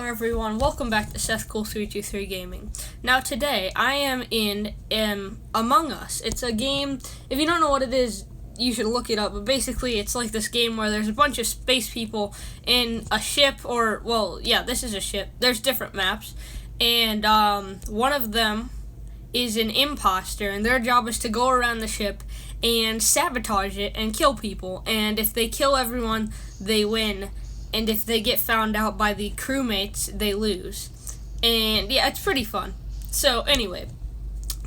everyone, welcome back to SethCool323 Gaming. Now today, I am in Among Us. It's a game, if you don't know what it is, you should look it up, but basically it's like this game where there's a bunch of space people in a ship, or, well, yeah, this is a ship. There's different maps, and one of them is an imposter, and their job is to go around the ship and sabotage it and kill people, and if they kill everyone, they win. And if they get found out by the crewmates, they lose. And yeah, it's pretty fun. So anyway,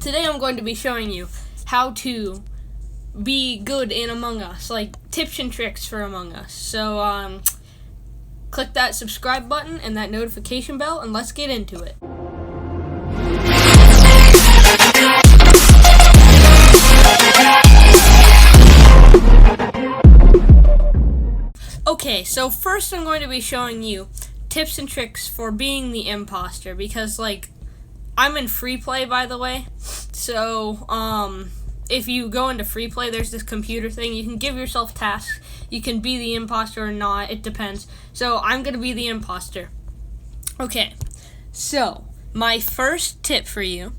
today I'm going to be showing you how to be good in Among Us, like tips and tricks for Among Us. So click that subscribe button and that notification bell, and let's get into it. Okay, so first I'm going to be showing you tips and tricks for being the imposter, because, like, I'm in free play, by the way, so, if you go into free play, there's this computer thing, you can give yourself tasks, you can be the imposter or not, it depends, so I'm going to be the imposter. Okay, so, my first tip for you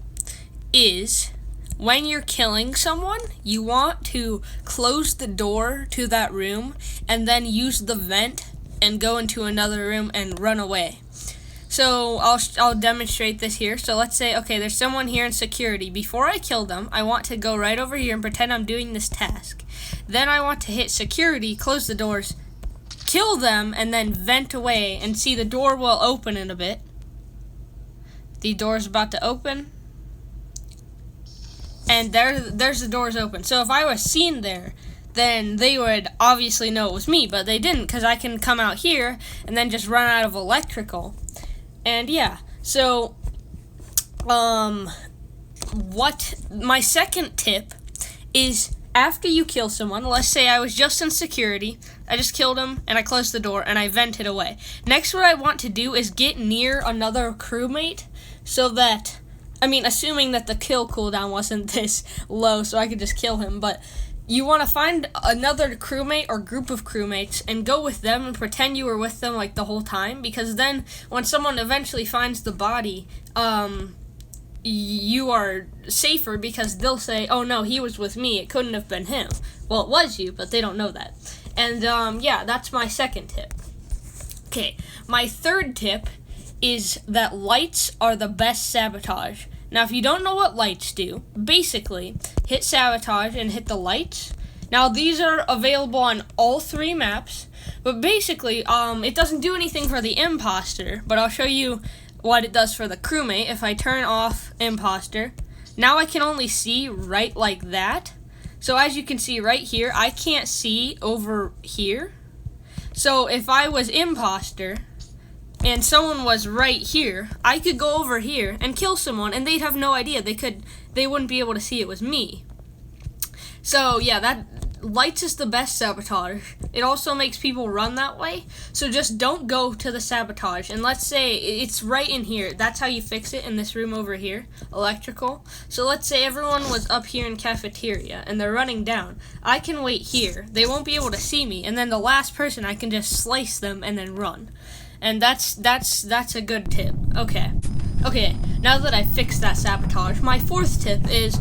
is, when you're killing someone, you want to close the door to that room and then use the vent and go into another room and run away. So I'll demonstrate this here. So let's say, okay, there's someone here in security. Before I kill them, I want to go right over here and pretend I'm doing this task. Then I want to hit security, close the doors, kill them, and then vent away, and see the door will open in a bit. The door's about to open. And there's the doors open. So if I was seen there, then they would obviously know it was me, but they didn't, because I can come out here and then just run out of electrical. And yeah, so what my second tip is, after you kill someone, let's say I was just in security, I just killed him and I closed the door and I vented away. Next, what I want to do is get near another crewmate, so that, I mean, assuming that the kill cooldown wasn't this low, so I could just kill him, but you want to find another crewmate or group of crewmates and go with them and pretend you were with them, like, the whole time, because then when someone eventually finds the body, you are safer, because they'll say, oh no, he was with me, it couldn't have been him. Well, it was you, but they don't know that. And yeah, that's my second tip. Okay, my third tip is that lights are the best sabotage. Now, if you don't know what lights do, basically, hit sabotage and hit the lights. Now, these are available on all three maps, but basically, it doesn't do anything for the imposter, but I'll show you what it does for the crewmate. If I turn off imposter, now I can only see right like that. So as you can see right here, I can't see over here. So if I was imposter and someone was right here, I could go over here and kill someone, and they'd have no idea. They wouldn't be able to see it was me. So yeah, that lights is the best sabotage. It also makes people run that way. So just don't go to the sabotage. And let's say it's right in here. That's how you fix it, in this room over here, electrical. So let's say everyone was up here in cafeteria and they're running down. I can wait here. They won't be able to see me, and then the last person, I can just slice them and then run. And that's a good tip. Okay, now that I fixed that sabotage, my fourth tip is,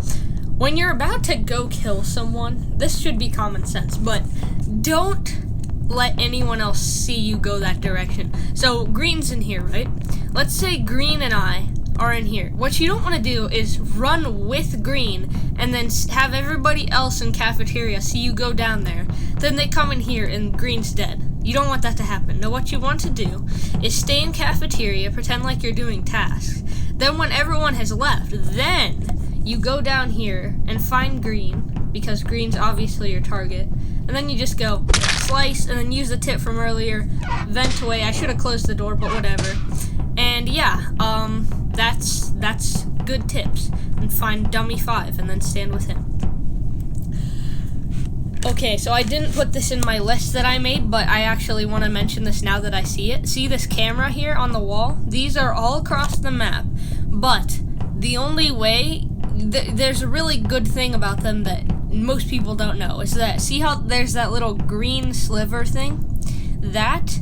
when you're about to go kill someone, this should be common sense, but don't let anyone else see you go that direction. So green's in here, right? Let's say green and I are in here. What you don't want to do is run with green and then have everybody else in cafeteria see you go down there. Then they come in here and green's dead. You don't want that to happen. No, what you want to do is stay in cafeteria, pretend like you're doing tasks. Then when everyone has left, then you go down here and find green, because green's obviously your target. And then you just go slice, and then use the tip from earlier, vent away. I should have closed the door, but whatever. And yeah, that's good tips. And find dummy 5 and then stand with him. Okay, so I didn't put this in my list that I made, but I actually want to mention this now that I see it. See this camera here on the wall? These are all across the map, but the only way, there's a really good thing about them that most people don't know, is that, see how there's that little green sliver thing? That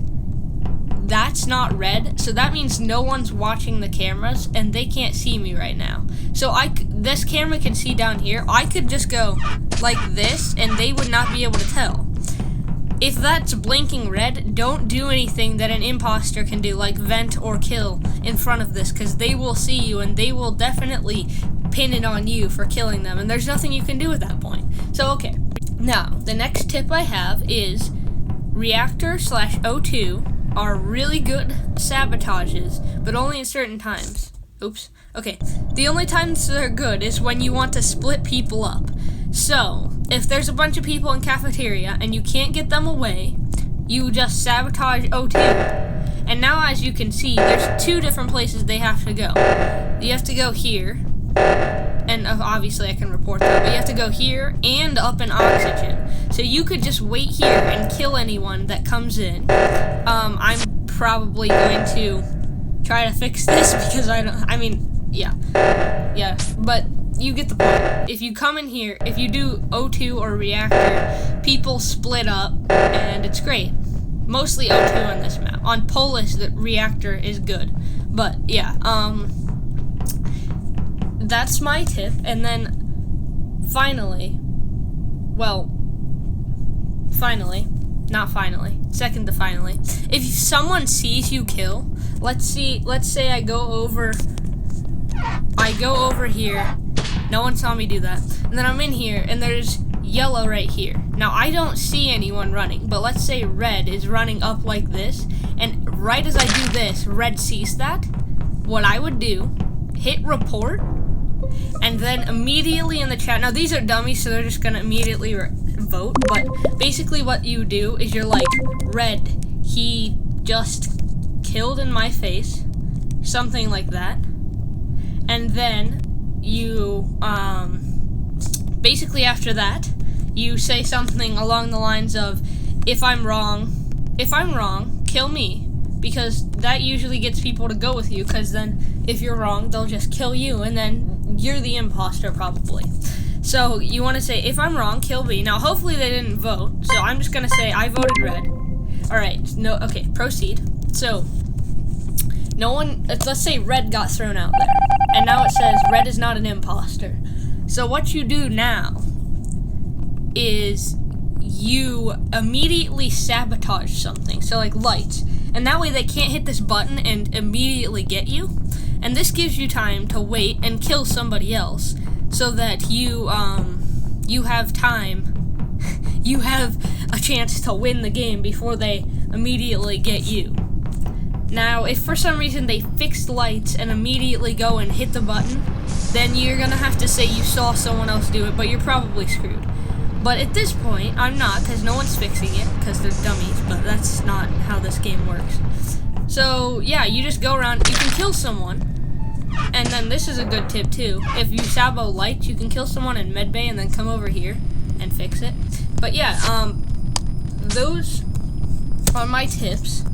that's not red, so that means no one's watching the cameras, and they can't see me right now. So this camera can see down here. I could just go like this, and they would not be able to tell. If that's blinking red, don't do anything that an imposter can do, like vent or kill in front of this, because they will see you, and they will definitely pin it on you for killing them, and there's nothing you can do at that point. So, okay. Now, the next tip I have is Reactor/O2 are really good sabotages, but only at certain times. Oops. Okay. The only times they're good is when you want to split people up. So, if there's a bunch of people in cafeteria and you can't get them away, you just sabotage O2. And now, as you can see, there's 2 different places they have to go. You have to go here, and obviously I can report that, but you have to go here and up in oxygen. So you could just wait here and kill anyone that comes in. I'm probably going to try to fix this because yeah, but you get the point. If you come in here, if you do O2 or reactor, people split up, and it's great. Mostly O2 on this map. On Polish, the reactor is good. But, yeah, that's my tip. And then, second to finally, if someone sees you kill, let's say I go over here, no one saw me do that, and then I'm in here, and there's yellow right here. Now, I don't see anyone running, but let's say red is running up like this, and right as I do this, red sees that. What I would do, hit report, and then immediately in the chat, now these are dummies, so they're just gonna immediately vote, but basically what you do is you're like, red, he just killed in my face, something like that, and then you, basically after that, you say something along the lines of, if I'm wrong, kill me, because that usually gets people to go with you, because then if you're wrong, they'll just kill you, and then you're the imposter probably. So you want to say, if I'm wrong, kill me. Now hopefully they didn't vote, so I'm just going to say, I voted red. Alright, no, okay, proceed. So, no one, let's say red got thrown out there, and now it says red is not an imposter. So what you do now is you immediately sabotage something, so like lights, and that way they can't hit this button and immediately get you, and this gives you time to wait and kill somebody else, so that you have time, you have a chance to win the game before they immediately get you. Now, if for some reason they fixed lights and immediately go and hit the button, then you're gonna have to say you saw someone else do it, but you're probably screwed. But at this point, I'm not, because no one's fixing it, because they're dummies, but that's not how this game works. So, yeah, you just go around, you can kill someone, and then this is a good tip too. If you sabo lights, you can kill someone in medbay and then come over here and fix it. But yeah, those are my tips.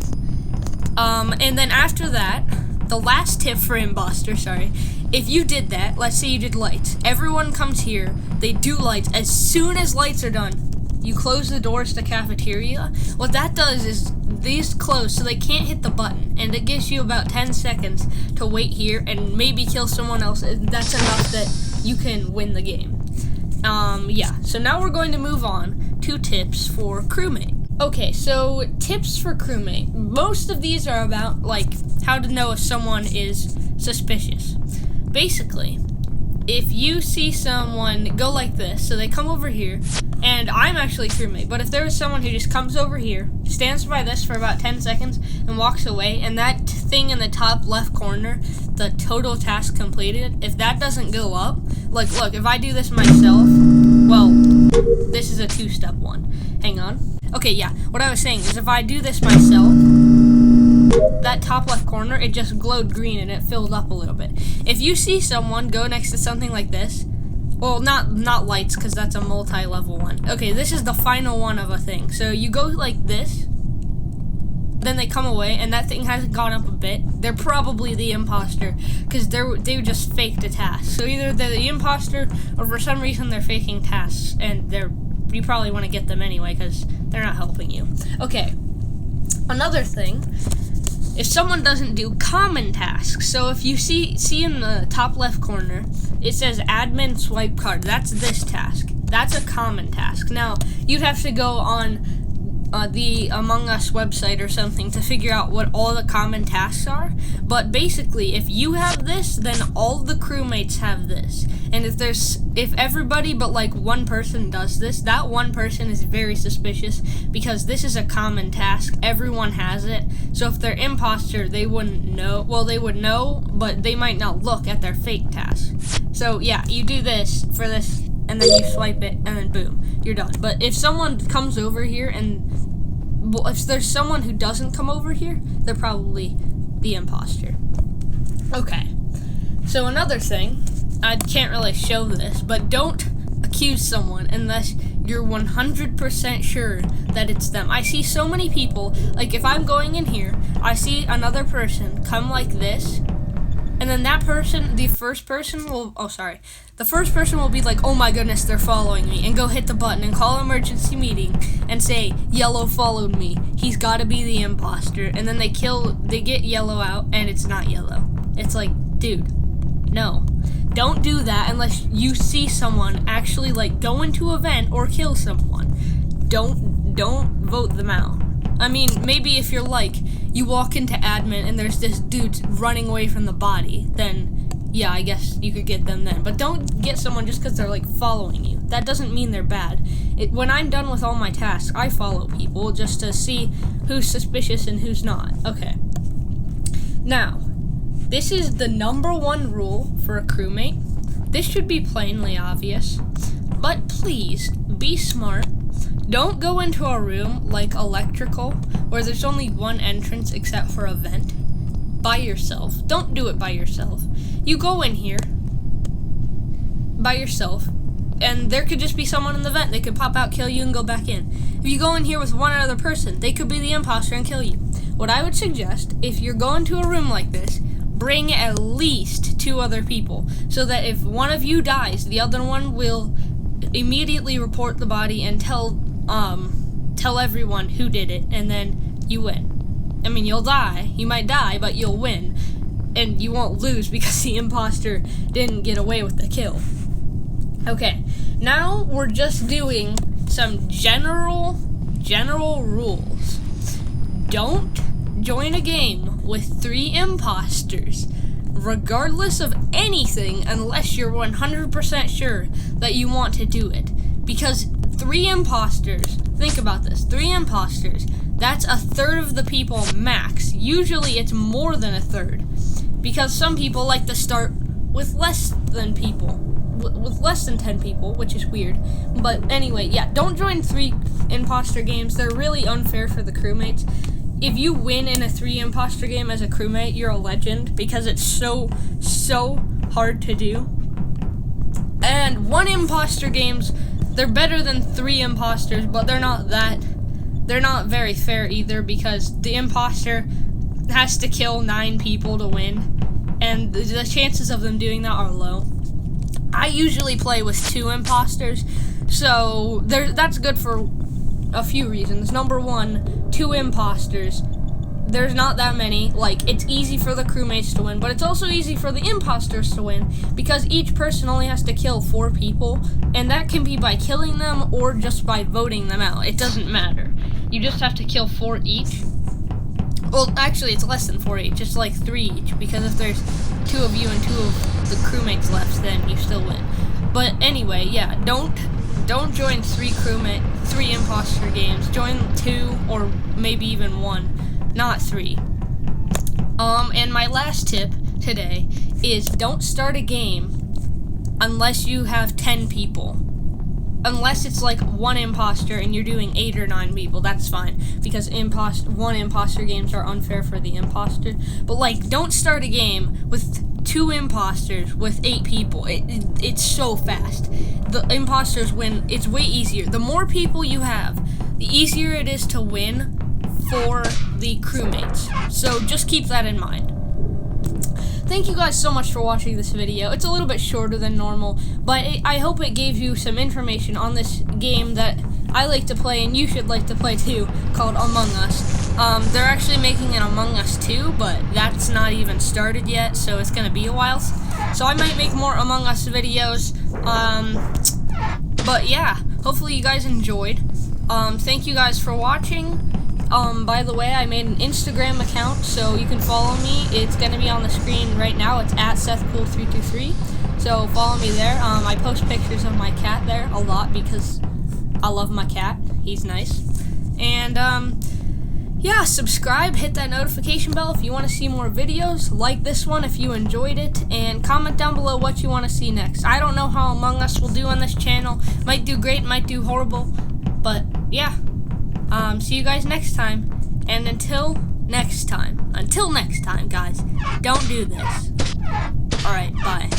And then after that, the last tip for imposter, if you did that, let's say you did lights, everyone comes here, they do lights, as soon as lights are done, you close the doors to cafeteria. What that does is, these close so they can't hit the button, and it gives you about 10 seconds to wait here and maybe kill someone else, and that's enough that you can win the game. Yeah, so now we're going to move on to tips for crewmate. Okay, so tips for crewmate. Most of these are about, like, how to know if someone is suspicious. Basically, if you see someone go like this, so they come over here, and I'm actually crewmate, but if there is someone who just comes over here, stands by this for about 10 seconds, and walks away, and that thing in the top left corner, the total task completed, if that doesn't go up, like, look, if I do this myself, well, this is a 2-step one. Hang on. Okay, yeah, what I was saying is if I do this myself, that top left corner, it just glowed green and it filled up a little bit. If you see someone go next to something like this, well, not lights, because that's a multi-level one. Okay, this is the final one of a thing. So you go like this, then they come away, and that thing hasn't gone up a bit. They're probably the imposter, because they just faked a task. So either they're the imposter, or for some reason they're faking tasks, and you probably want to get them anyway, because they're not helping you. Okay, another thing if someone doesn't do common tasks, so if you see in the top left corner, it says admin swipe card. That's this task. That's a common task. Now, you'd have to go on the Among Us website or something to figure out what all the common tasks are. But basically, if you have this, then all the crewmates have this. And if everybody but like one person does this, that one person is very suspicious because this is a common task. Everyone has it. So if they're imposter, they wouldn't know. Well, they would know, but they might not look at their fake task. So yeah, you do this for this, and then you swipe it, and then boom, you're done. But if someone comes over here if there's someone who doesn't come over here, they're probably the imposter. Okay, so another thing, I can't really show this, but don't accuse someone unless you're 100% sure that it's them. I see so many people, like if I'm going in here, I see another person come like this, and then that person, the first person will be like, oh my goodness, they're following me, and go hit the button and call emergency meeting and say, yellow followed me, he's gotta be the imposter, and then they get yellow out, and it's not yellow. It's like, dude, no. Don't do that unless you see someone actually like go into a vent or kill someone. Don't vote them out. I mean, maybe if you're like, you walk into admin and there's this dude running away from the body, then yeah, I guess you could get them then. But don't get someone just because they're like following you. That doesn't mean they're bad. When I'm done with all my tasks, I follow people just to see who's suspicious and who's not. Okay. Now, this is the #1 rule for a crewmate. This should be plainly obvious, but please be smart. Don't go into a room like electrical, where there's only one entrance except for a vent, by yourself. Don't do it by yourself. You go in here by yourself, and there could just be someone in the vent. They could pop out, kill you, and go back in. If you go in here with one other person, they could be the imposter and kill you. What I would suggest, if you're going to a room like this, bring at least 2 other people, so that if one of you dies, the other one will immediately report the body and tell everyone who did it, and then you win. I mean, you'll die. You might die, but you'll win. And you won't lose because the imposter didn't get away with the kill. Okay, now we're just doing some general rules. Don't join a game with 3 imposters, regardless of anything, unless you're 100% sure that you want to do it. Because 3 imposters, think about this, 3 imposters, that's 1/3 of the people max. Usually it's more than 1/3, because some people like to start with less than 10 people, which is weird. But anyway, yeah, don't join 3 imposter games. They're really unfair for the crewmates. If you win in a 3 imposter game as a crewmate, you're a legend, because it's so hard to do. And 1 imposter games, they're better than 3 imposters, but they're not very fair either, because the imposter has to kill 9 people to win, and the chances of them doing that are low. I usually play with 2 imposters, so that's good for a few reasons. #1, 2 imposters. There's not that many. Like, it's easy for the crewmates to win, but it's also easy for the imposters to win, because each person only has to kill 4 people, and that can be by killing them or just by voting them out. It doesn't matter. You just have to kill 4 each. Well, actually, it's less than 4 each. It's like 3 each, because if there's 2 of you and 2 of the crewmates left, then you still win. But anyway, yeah, don't join 3 imposter games. Join 2 or maybe even 1, not 3. And my last tip today is don't start a game unless you have 10 people. Unless it's like 1 imposter and you're doing 8 or 9 people, that's fine, because 1 imposter games are unfair for the imposter. But like, don't start a game with 2 imposters with 8 people. It's so fast. The imposters win. It's way easier. The more people you have, the easier it is to win for the crewmates. So just keep that in mind. Thank you guys so much for watching this video. It's a little bit shorter than normal, but I hope it gave you some information on this game that I like to play and you should like to play too, called Among Us. They're actually making an Among Us 2, but that's not even started yet, so it's gonna be a while. So I might make more Among Us videos. But yeah, hopefully you guys enjoyed. Thank you guys for watching. By the way, I made an Instagram account, so you can follow me. It's gonna be on the screen right now. It's at SethCool323. So follow me there. I post pictures of my cat there a lot because I love my cat. He's nice. And yeah, subscribe, hit that notification bell if you want to see more videos. Like this one if you enjoyed it, and comment down below what you want to see next. I don't know how Among Us will do on this channel. Might do great, might do horrible, but yeah. See you guys next time, and until next time, guys, don't do this. Alright, bye.